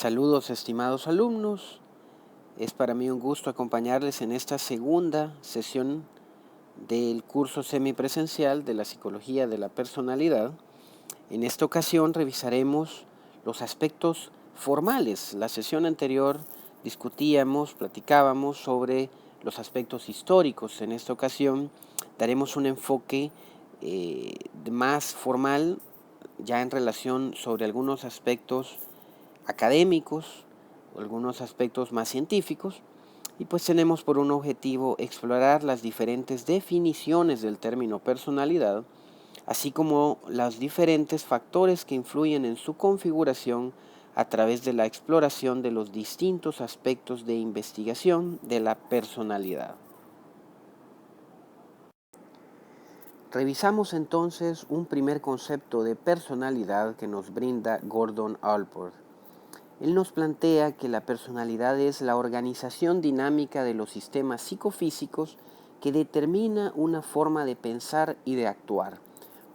Saludos estimados alumnos, es para mí un gusto acompañarles en esta segunda sesión del curso semipresencial de la Psicología de la Personalidad. En esta ocasión revisaremos los aspectos formales. La sesión anterior platicábamos sobre los aspectos históricos. En esta ocasión daremos un enfoque más formal ya en relación sobre algunos aspectos académicos, algunos aspectos más científicos, y pues tenemos por un objetivo explorar las diferentes definiciones del término personalidad, así como los diferentes factores que influyen en su configuración a través de la exploración de los distintos aspectos de investigación de la personalidad. Revisamos entonces un primer concepto de personalidad que nos brinda Gordon Allport. Él nos plantea que la personalidad es la organización dinámica de los sistemas psicofísicos que determina una forma de pensar y de actuar,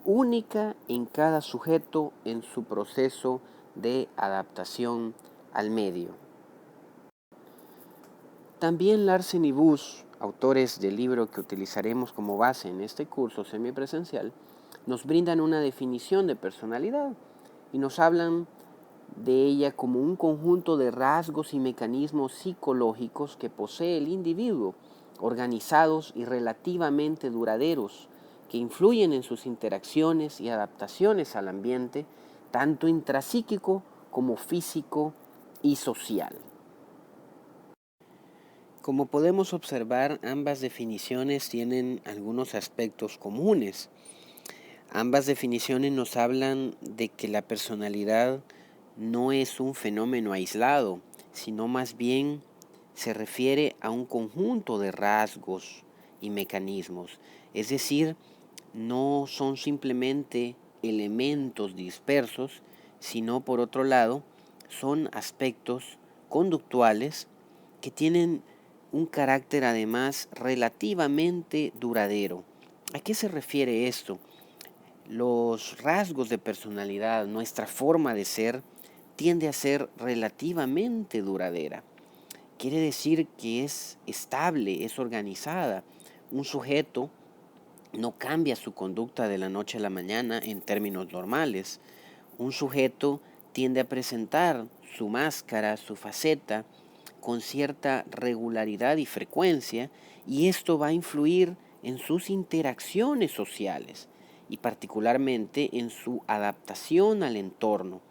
única en cada sujeto en su proceso de adaptación al medio. También Larsen y Bush, autores del libro que utilizaremos como base en este curso semipresencial, nos brindan una definición de personalidad y nos hablan de ella como un conjunto de rasgos y mecanismos psicológicos que posee el individuo, organizados y relativamente duraderos, que influyen en sus interacciones y adaptaciones al ambiente, tanto intrapsíquico como físico y social. Como podemos observar, ambas definiciones tienen algunos aspectos comunes. Ambas definiciones nos hablan de que la personalidad no es un fenómeno aislado, sino más bien se refiere a un conjunto de rasgos y mecanismos. Es decir, no son simplemente elementos dispersos, sino por otro lado, son aspectos conductuales que tienen un carácter además relativamente duradero. ¿A qué se refiere esto? Los rasgos de personalidad, nuestra forma de ser, tiende a ser relativamente duradera. Quiere decir que es estable, es organizada. Un sujeto no cambia su conducta de la noche a la mañana en términos normales. Un sujeto tiende a presentar su máscara, su faceta, con cierta regularidad y frecuencia, y esto va a influir en sus interacciones sociales y particularmente en su adaptación al entorno.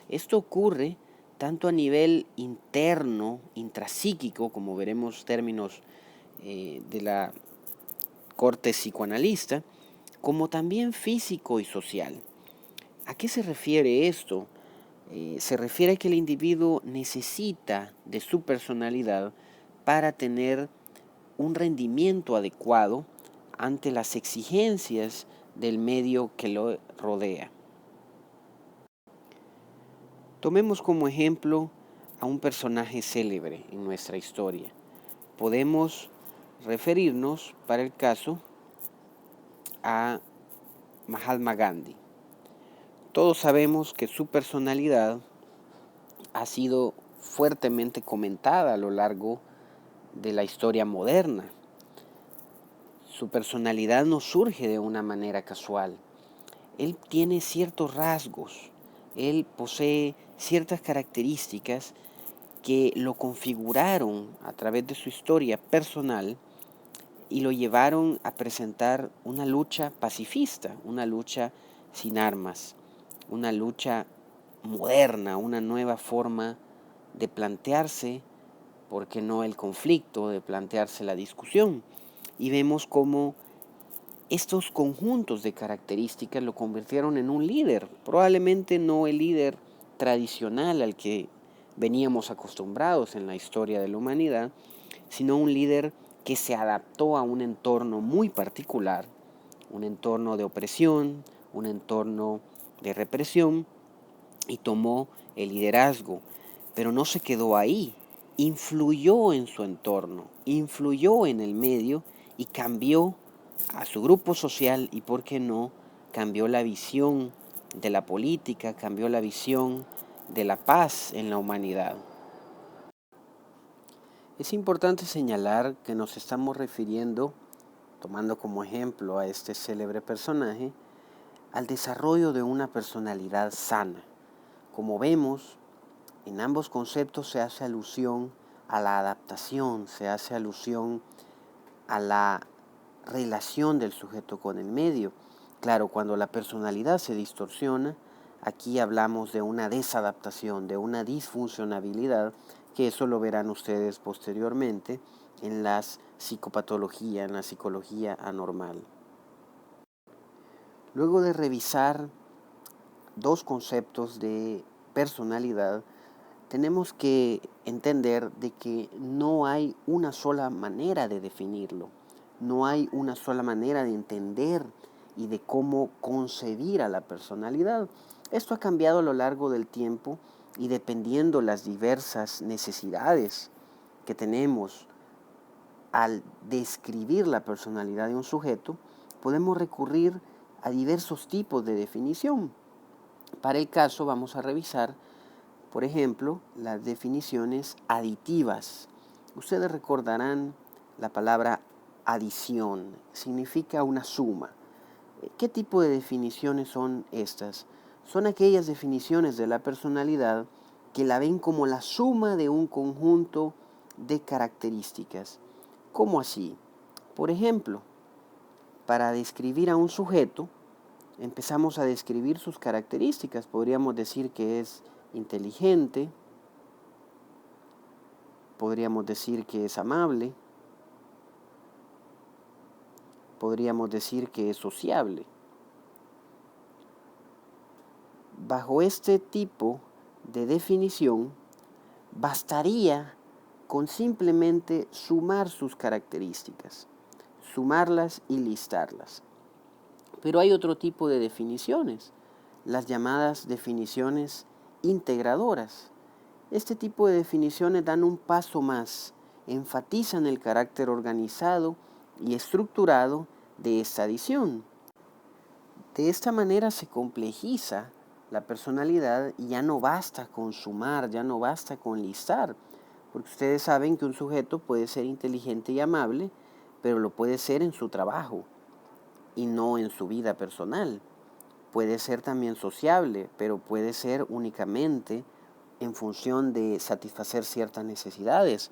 Esto ocurre tanto a nivel interno, intrapsíquico, como veremos términos de la corte psicoanalista, como también físico y social. ¿A qué se refiere esto? Se refiere a que el individuo necesita de su personalidad para tener un rendimiento adecuado ante las exigencias del medio que lo rodea. Tomemos como ejemplo a un personaje célebre en nuestra historia. Podemos referirnos, para el caso, a Mahatma Gandhi. Todos sabemos que su personalidad ha sido fuertemente comentada a lo largo de la historia moderna. Su personalidad no surge de una manera casual. Él tiene ciertos rasgos, él posee ciertas características que lo configuraron a través de su historia personal y lo llevaron a presentar una lucha pacifista, una lucha sin armas, una lucha moderna, una nueva forma de plantearse, ¿por qué no el conflicto?, de plantearse la discusión. Y vemos cómo estos conjuntos de características lo convirtieron en un líder, probablemente no el líder tradicional al que veníamos acostumbrados en la historia de la humanidad, sino un líder que se adaptó a un entorno muy particular, un entorno de opresión, un entorno de represión, y tomó el liderazgo, pero no se quedó ahí, influyó en su entorno, influyó en el medio y cambió a su grupo social y, ¿por qué no?, cambió la visión de la política, cambió la visión de la paz en la humanidad. Es importante señalar que nos estamos refiriendo, tomando como ejemplo a este célebre personaje, al desarrollo de una personalidad sana. Como vemos, en ambos conceptos se hace alusión a la adaptación, se hace alusión a la relación del sujeto con el medio. Claro, cuando la personalidad se distorsiona, aquí hablamos de una desadaptación, de una disfuncionabilidad, que eso lo verán ustedes posteriormente en la psicopatología, en la psicología anormal. Luego de revisar dos conceptos de personalidad, tenemos que entender de que no hay una sola manera de definirlo, no hay una sola manera de entender y de cómo concebir a la personalidad. Esto ha cambiado a lo largo del tiempo y dependiendo las diversas necesidades que tenemos al describir la personalidad de un sujeto, podemos recurrir a diversos tipos de definición. Para el caso vamos a revisar, por ejemplo, las definiciones aditivas. Ustedes recordarán la palabra adición, significa una suma. ¿Qué tipo de definiciones son estas? Son aquellas definiciones de la personalidad que la ven como la suma de un conjunto de características. ¿Cómo así? Por ejemplo, para describir a un sujeto, empezamos a describir sus características. Podríamos decir que es inteligente, podríamos decir que es amable, podríamos decir que es sociable. Bajo este tipo de definición, bastaría con simplemente sumar sus características, sumarlas y listarlas. Pero hay otro tipo de definiciones, las llamadas definiciones integradoras. Este tipo de definiciones dan un paso más, enfatizan el carácter organizado y estructurado de esta adición. De esta manera se complejiza la personalidad y ya no basta con sumar, ya no basta con listar, porque ustedes saben que un sujeto puede ser inteligente y amable, pero lo puede ser en su trabajo y no en su vida personal. Puede ser también sociable, pero puede ser únicamente en función de satisfacer ciertas necesidades.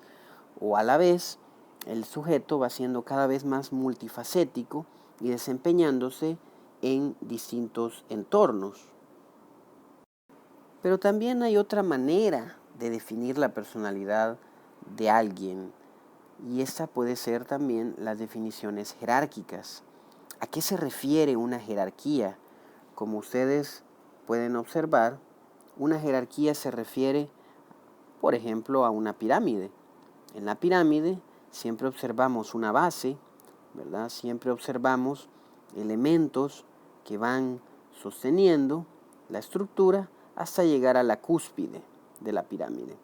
O a la vez, el sujeto va siendo cada vez más multifacético y desempeñándose en distintos entornos. Pero también hay otra manera de definir la personalidad de alguien, y esta puede ser también las definiciones jerárquicas. ¿A qué se refiere una jerarquía? Como ustedes pueden observar, una jerarquía se refiere, por ejemplo, a una pirámide. En la pirámide siempre observamos una base, ¿verdad? Siempre observamos elementos que van sosteniendo la estructura hasta llegar a la cúspide de la pirámide.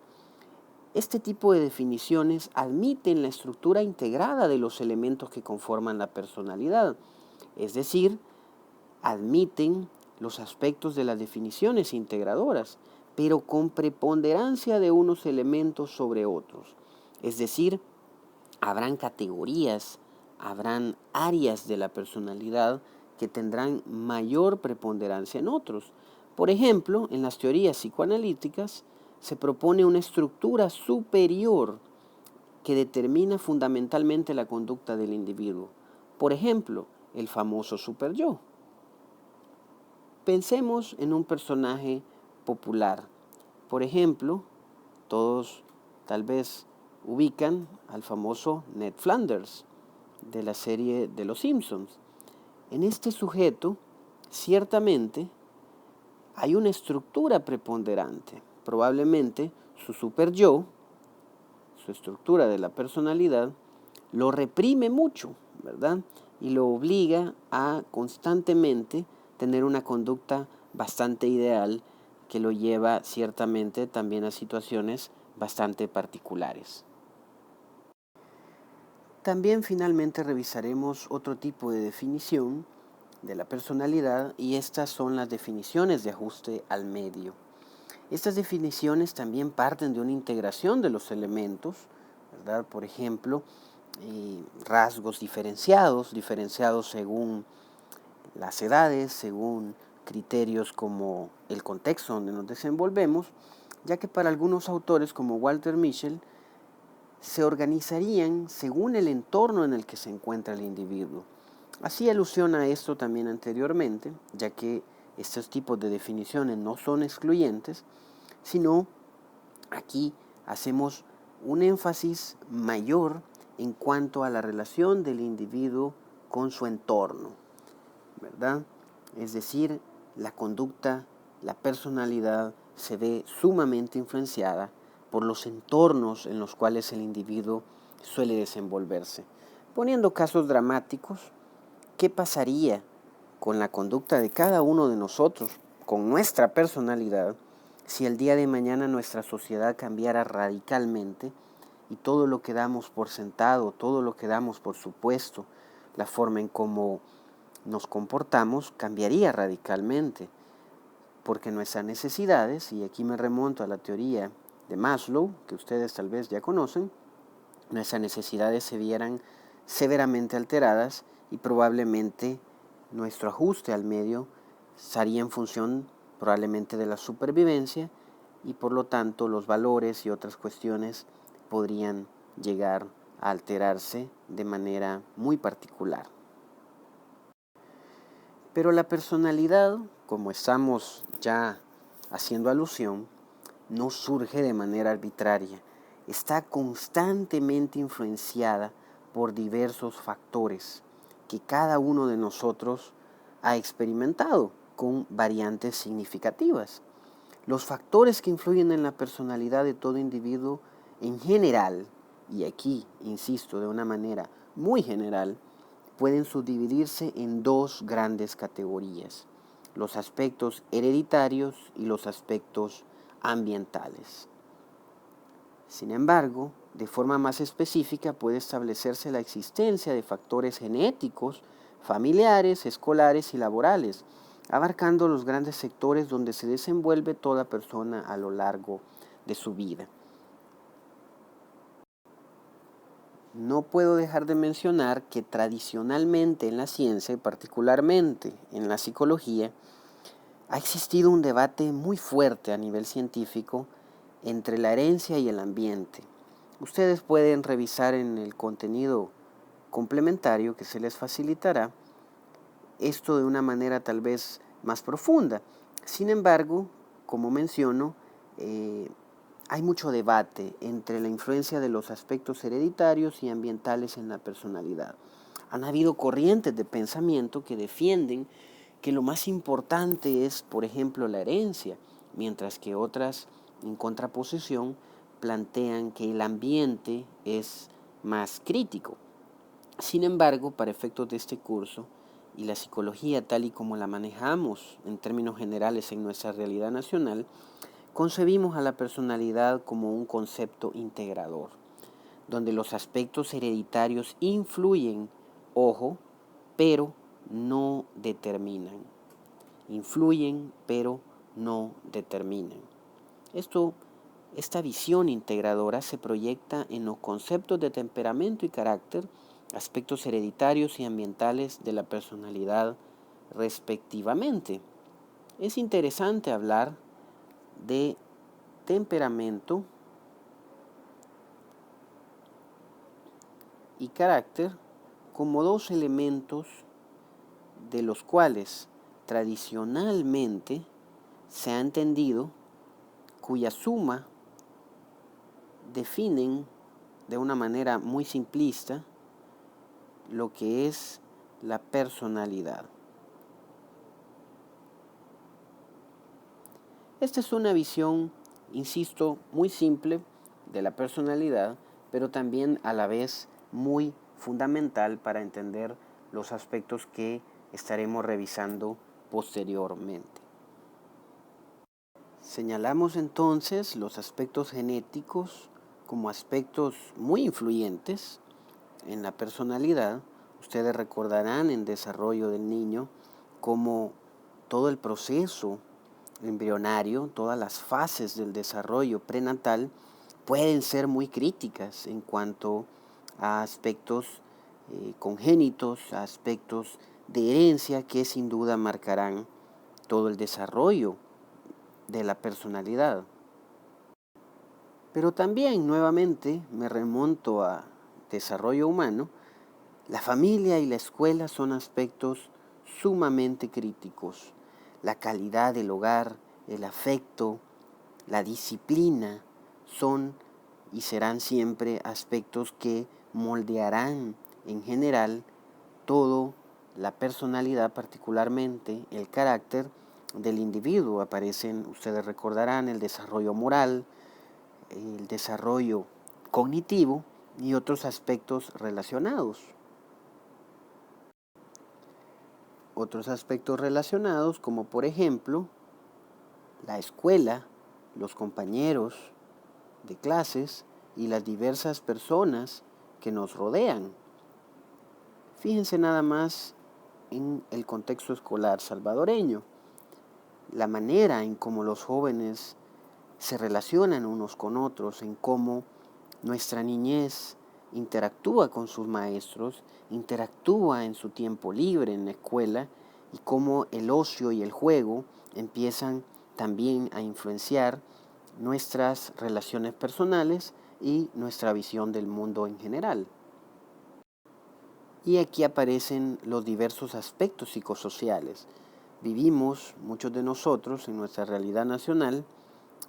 Este tipo de definiciones admiten la estructura integrada de los elementos que conforman la personalidad, es decir, admiten los aspectos de las definiciones integradoras, pero con preponderancia de unos elementos sobre otros. Es decir, habrán categorías, habrán áreas de la personalidad que tendrán mayor preponderancia en otros. Por ejemplo, en las teorías psicoanalíticas se propone una estructura superior que determina fundamentalmente la conducta del individuo. Por ejemplo, el famoso superyo. Pensemos en un personaje popular. Por ejemplo, todos tal vez ubican al famoso Ned Flanders de la serie de Los Simpsons. En este sujeto, ciertamente, hay una estructura preponderante. Probablemente su super yo, su estructura de la personalidad, lo reprime mucho, ¿verdad? Y lo obliga a constantemente tener una conducta bastante ideal que lo lleva ciertamente también a situaciones bastante particulares. También finalmente revisaremos otro tipo de definición de la personalidad y estas son las definiciones de ajuste al medio. Estas definiciones también parten de una integración de los elementos, ¿verdad? Por ejemplo, rasgos diferenciados según las edades, según criterios como el contexto donde nos desenvolvemos, ya que para algunos autores como Walter Mischel se organizarían según el entorno en el que se encuentra el individuo. Hacía alusión a esto también anteriormente, ya que estos tipos de definiciones no son excluyentes, sino aquí hacemos un énfasis mayor en cuanto a la relación del individuo con su entorno, ¿verdad? Es decir, la conducta, la personalidad se ve sumamente influenciada por los entornos en los cuales el individuo suele desenvolverse. Poniendo casos dramáticos, ¿qué pasaría con la conducta de cada uno de nosotros, con nuestra personalidad, si el día de mañana nuestra sociedad cambiara radicalmente y todo lo que damos por sentado, todo lo que damos por supuesto, la forma en cómo nos comportamos cambiaría radicalmente? Porque nuestras necesidades, y aquí me remonto a la teoría de Maslow, que ustedes tal vez ya conocen, nuestras necesidades se vieran severamente alteradas y probablemente nuestro ajuste al medio estaría en función probablemente de la supervivencia y por lo tanto los valores y otras cuestiones podrían llegar a alterarse de manera muy particular. Pero la personalidad, como estamos ya haciendo alusión, no surge de manera arbitraria, está constantemente influenciada por diversos factores que cada uno de nosotros ha experimentado con variantes significativas. Los factores que influyen en la personalidad de todo individuo en general, y aquí insisto de una manera muy general, pueden subdividirse en dos grandes categorías: los aspectos hereditarios y los aspectos ambientales. Sin embargo, de forma más específica puede establecerse la existencia de factores genéticos, familiares, escolares y laborales, abarcando los grandes sectores donde se desenvuelve toda persona a lo largo de su vida. No puedo dejar de mencionar que tradicionalmente en la ciencia y particularmente en la psicología ha existido un debate muy fuerte a nivel científico entre la herencia y el ambiente. Ustedes pueden revisar en el contenido complementario que se les facilitará esto de una manera tal vez más profunda. Sin embargo, como menciono, hay mucho debate entre la influencia de los aspectos hereditarios y ambientales en la personalidad. Han habido corrientes de pensamiento que defienden que lo más importante es, por ejemplo, la herencia, mientras que otras, en contraposición, plantean que el ambiente es más crítico. Sin embargo, para efectos de este curso y la psicología tal y como la manejamos en términos generales en nuestra realidad nacional, concebimos a la personalidad como un concepto integrador, donde los aspectos hereditarios influyen, ojo, pero no determinan. Influyen, pero no determinan. Esta visión integradora se proyecta en los conceptos de temperamento y carácter, aspectos hereditarios y ambientales de la personalidad respectivamente. Es interesante hablar de temperamento y carácter como dos elementos de los cuales tradicionalmente se ha entendido cuya suma definen de una manera muy simplista lo que es la personalidad. Esta es una visión, insisto, muy simple de la personalidad, pero también a la vez muy fundamental para entender los aspectos que estaremos revisando posteriormente. Señalamos entonces los aspectos genéticos como aspectos muy influyentes en la personalidad. Ustedes recordarán en desarrollo del niño cómo todo el proceso embrionario, todas las fases del desarrollo prenatal pueden ser muy críticas en cuanto a aspectos congénitos, a aspectos de herencia que sin duda marcarán todo el desarrollo de la personalidad. Pero también nuevamente me remonto a desarrollo humano. La familia y la escuela son aspectos sumamente críticos. La calidad del hogar, el afecto, la disciplina son y serán siempre aspectos que moldearán en general todo la personalidad, particularmente el carácter del individuo. Aparecen, ustedes recordarán, el desarrollo moral, el desarrollo cognitivo y otros aspectos relacionados. Otros aspectos relacionados como por ejemplo la escuela, los compañeros de clases y las diversas personas que nos rodean. Fíjense nada más en el contexto escolar salvadoreño, la manera en cómo los jóvenes se relacionan unos con otros, en cómo nuestra niñez interactúa con sus maestros, interactúa en su tiempo libre en la escuela y cómo el ocio y el juego empiezan también a influenciar nuestras relaciones personales y nuestra visión del mundo en general. Y aquí aparecen los diversos aspectos psicosociales. Vivimos, muchos de nosotros, en nuestra realidad nacional,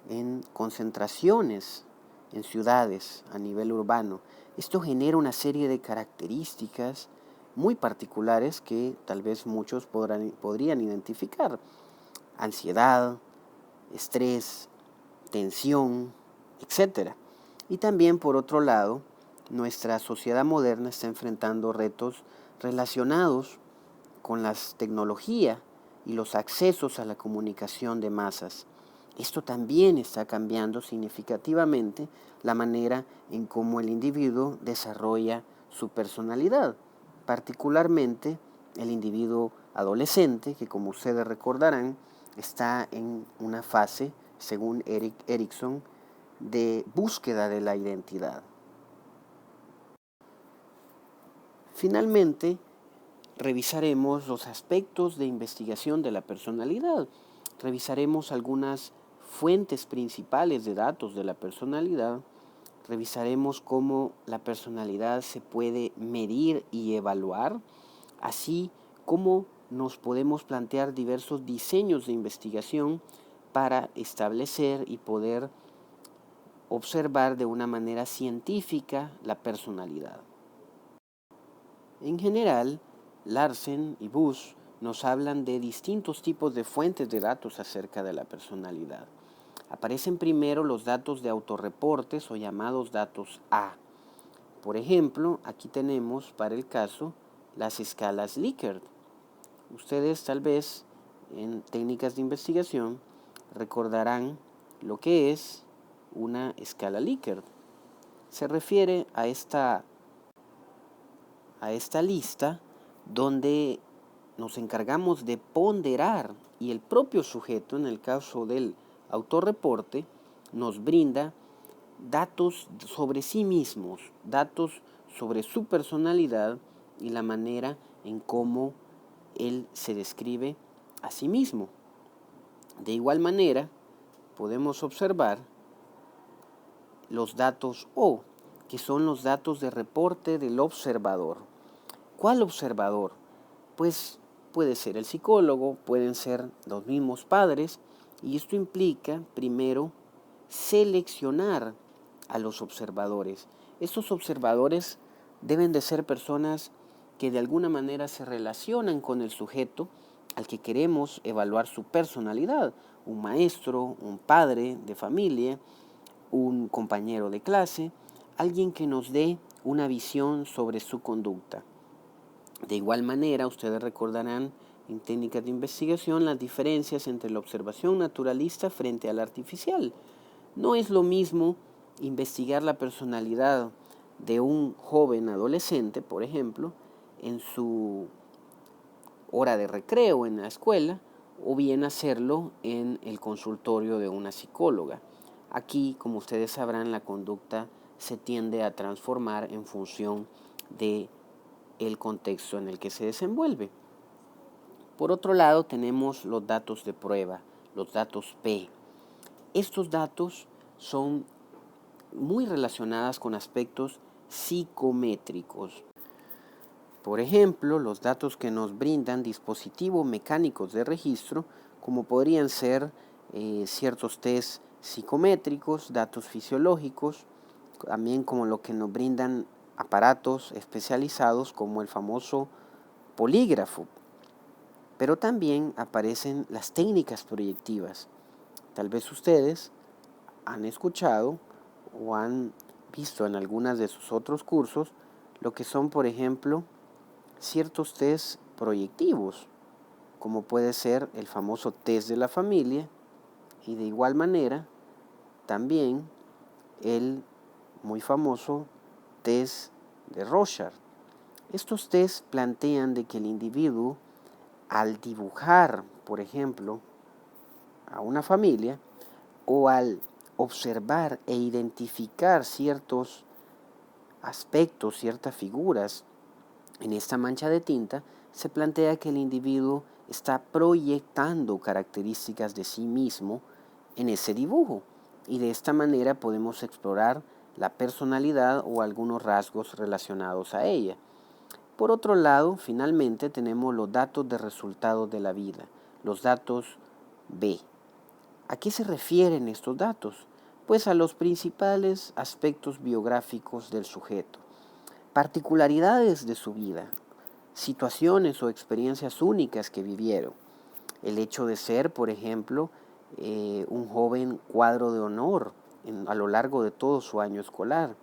en concentraciones, en ciudades, a nivel urbano. Esto genera una serie de características muy particulares que tal vez muchos podrían identificar. Ansiedad, estrés, tensión, etc. Y también, por otro lado, nuestra sociedad moderna está enfrentando retos relacionados con la tecnología y los accesos a la comunicación de masas. Esto también está cambiando significativamente la manera en cómo el individuo desarrolla su personalidad, particularmente el individuo adolescente, que como ustedes recordarán, está en una fase, según Erik Erikson, de búsqueda de la identidad. Finalmente, revisaremos los aspectos de investigación de la personalidad. Revisaremos algunas fuentes principales de datos de la personalidad. Revisaremos cómo la personalidad se puede medir y evaluar, así como nos podemos plantear diversos diseños de investigación para establecer y poder observar de una manera científica la personalidad. En general, Larsen y Bush nos hablan de distintos tipos de fuentes de datos acerca de la personalidad. Aparecen primero los datos de autorreportes o llamados datos A. Por ejemplo, aquí tenemos para el caso las escalas Likert. Ustedes tal vez en técnicas de investigación recordarán lo que es una escala Likert. Se refiere a esta lista donde nos encargamos de ponderar y el propio sujeto, en el caso del autorreporte, nos brinda datos sobre sí mismos, datos sobre su personalidad y la manera en cómo él se describe a sí mismo. De igual manera, podemos observar los datos O, que son los datos de reporte del observador. ¿Cuál observador? Pues puede ser el psicólogo, pueden ser los mismos padres, y esto implica, primero, seleccionar a los observadores. Estos observadores deben de ser personas que de alguna manera se relacionan con el sujeto al que queremos evaluar su personalidad. Un maestro, un padre de familia, un compañero de clase, alguien que nos dé una visión sobre su conducta. De igual manera, ustedes recordarán en técnicas de investigación las diferencias entre la observación naturalista frente a la artificial. No es lo mismo investigar la personalidad de un joven adolescente, por ejemplo, en su hora de recreo en la escuela, o bien hacerlo en el consultorio de una psicóloga. Aquí, como ustedes sabrán, la conducta se tiende a transformar en función de el contexto en el que se desenvuelve. Por otro lado, tenemos los datos de prueba, los datos P. Estos datos son muy relacionados con aspectos psicométricos. Por ejemplo, los datos que nos brindan dispositivos mecánicos de registro, como podrían ser ciertos test psicométricos, datos fisiológicos, también como lo que nos brindan aparatos especializados como el famoso polígrafo. Pero también aparecen las técnicas proyectivas. Tal vez ustedes han escuchado o han visto en algunas de sus otros cursos lo que son, por ejemplo, ciertos test proyectivos, como puede ser el famoso test de la familia y de igual manera también el muy famoso test de Rorschach. Estos tests plantean de que el individuo, al dibujar, por ejemplo, a una familia o al observar e identificar ciertos aspectos, ciertas figuras en esta mancha de tinta, se plantea que el individuo está proyectando características de sí mismo en ese dibujo y de esta manera podemos explorar la personalidad o algunos rasgos relacionados a ella. Por otro lado, finalmente tenemos los datos de resultados de la vida, los datos B. ¿A qué se refieren estos datos? Pues a los principales aspectos biográficos del sujeto, particularidades de su vida, situaciones o experiencias únicas que vivieron. El hecho de ser, por ejemplo, un joven cuadro de honor a lo largo de todo su año escolar.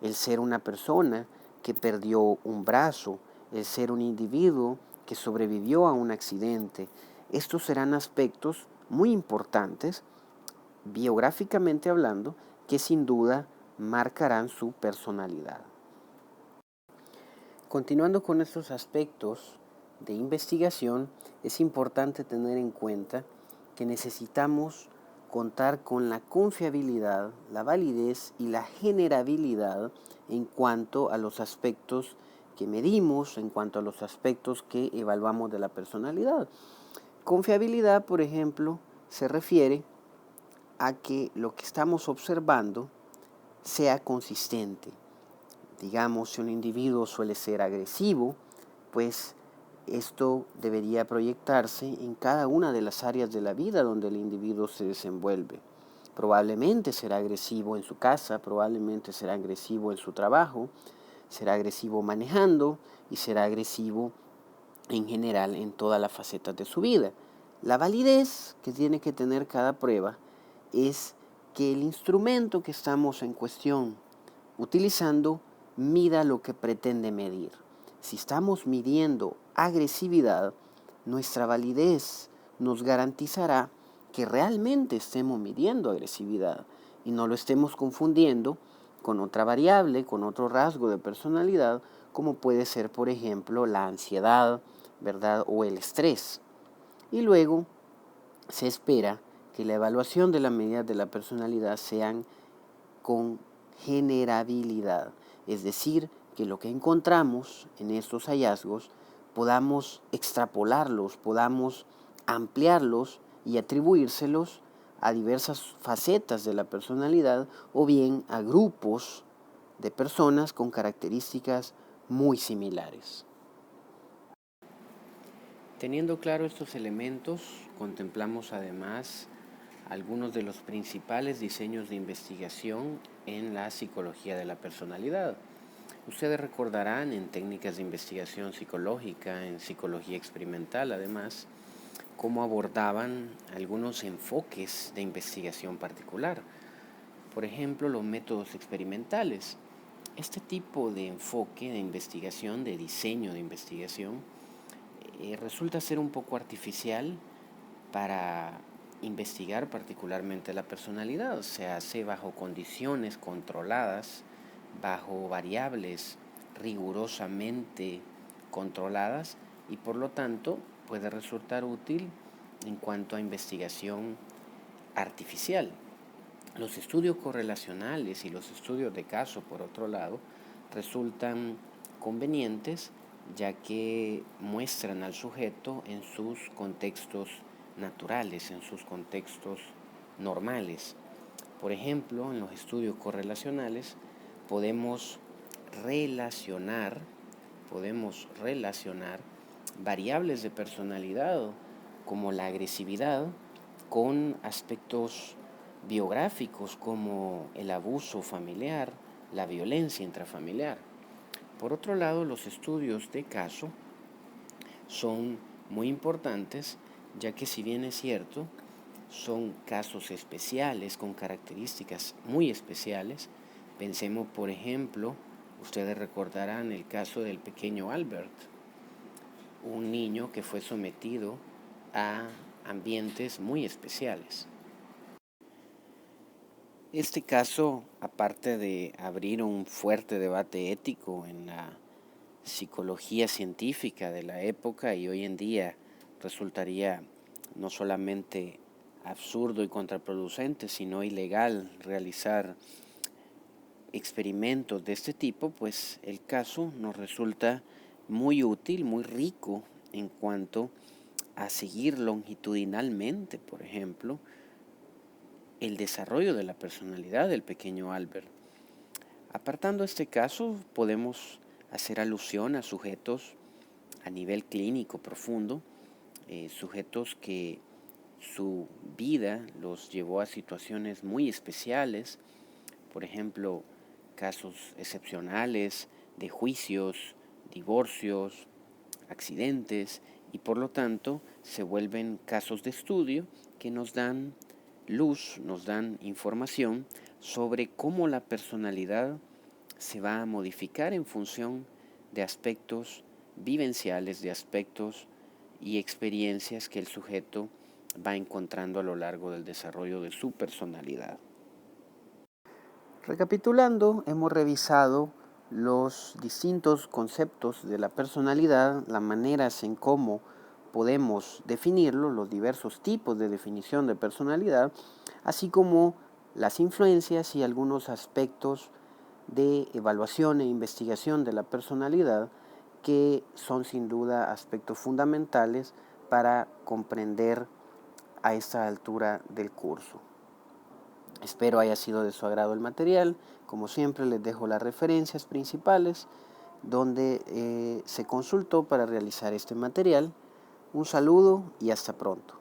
El ser una persona que perdió un brazo, el ser un individuo que sobrevivió a un accidente. Estos serán aspectos muy importantes, biográficamente hablando, que sin duda marcarán su personalidad. Continuando con estos aspectos de investigación, es importante tener en cuenta que necesitamos contar con la confiabilidad, la validez y la generabilidad en cuanto a los aspectos que medimos, en cuanto a los aspectos que evaluamos de la personalidad. Confiabilidad, por ejemplo, se refiere a que lo que estamos observando sea consistente. Digamos, si un individuo suele ser agresivo, pues esto debería proyectarse en cada una de las áreas de la vida donde el individuo se desenvuelve. Probablemente será agresivo en su casa, probablemente será agresivo en su trabajo, será agresivo manejando y será agresivo en general en todas las facetas de su vida. La validez que tiene que tener cada prueba es que el instrumento que estamos en cuestión utilizando mida lo que pretende medir. Si estamos midiendo agresividad, nuestra validez nos garantizará que realmente estemos midiendo agresividad y no lo estemos confundiendo con otra variable, con otro rasgo de personalidad, como puede ser, por ejemplo, la ansiedad, ¿verdad? O el estrés. Y luego se espera que la evaluación de las medidas de la personalidad sean con generabilidad, es decir, que lo que encontramos en estos hallazgos podamos extrapolarlos, podamos ampliarlos y atribuírselos a diversas facetas de la personalidad o bien a grupos de personas con características muy similares. Teniendo claro estos elementos, contemplamos además algunos de los principales diseños de investigación en la psicología de la personalidad. Ustedes recordarán en técnicas de investigación psicológica, en psicología experimental además, cómo abordaban algunos enfoques de investigación particular. Por ejemplo, los métodos experimentales. Este tipo de enfoque de investigación, de diseño de investigación, resulta ser un poco artificial para investigar particularmente la personalidad. Se hace bajo condiciones controladas, bajo variables rigurosamente controladas y por lo tanto puede resultar útil en cuanto a investigación artificial. Los estudios correlacionales y los estudios de caso, por otro lado, resultan convenientes ya que muestran al sujeto en sus contextos naturales, en sus contextos normales. Por ejemplo, en los estudios correlacionales podemos relacionar, podemos relacionar variables de personalidad como la agresividad con aspectos biográficos como el abuso familiar, la violencia intrafamiliar. Por otro lado, los estudios de caso son muy importantes, ya que si bien es cierto, son casos especiales con características muy especiales. Pensemos, por ejemplo, ustedes recordarán el caso del pequeño Albert, un niño que fue sometido a ambientes muy especiales. Este caso, aparte de abrir un fuerte debate ético en la psicología científica de la época y hoy en día resultaría no solamente absurdo y contraproducente, sino ilegal realizar experimentos de este tipo, pues el caso nos resulta muy útil, muy rico en cuanto a seguir longitudinalmente, por ejemplo, el desarrollo de la personalidad del pequeño Albert. Apartando este caso, podemos hacer alusión a sujetos a nivel clínico profundo, sujetos que su vida los llevó a situaciones muy especiales, por ejemplo, casos excepcionales de juicios, divorcios, accidentes, y por lo tanto se vuelven casos de estudio que nos dan luz, nos dan información sobre cómo la personalidad se va a modificar en función de aspectos vivenciales, de aspectos y experiencias que el sujeto va encontrando a lo largo del desarrollo de su personalidad. Recapitulando, hemos revisado los distintos conceptos de la personalidad, las maneras en cómo podemos definirlo, los diversos tipos de definición de personalidad, así como las influencias y algunos aspectos de evaluación e investigación de la personalidad que son sin duda aspectos fundamentales para comprender a esta altura del curso. Espero haya sido de su agrado el material. Como siempre les dejo las referencias principales donde se consultó para realizar este material. Un saludo y hasta pronto.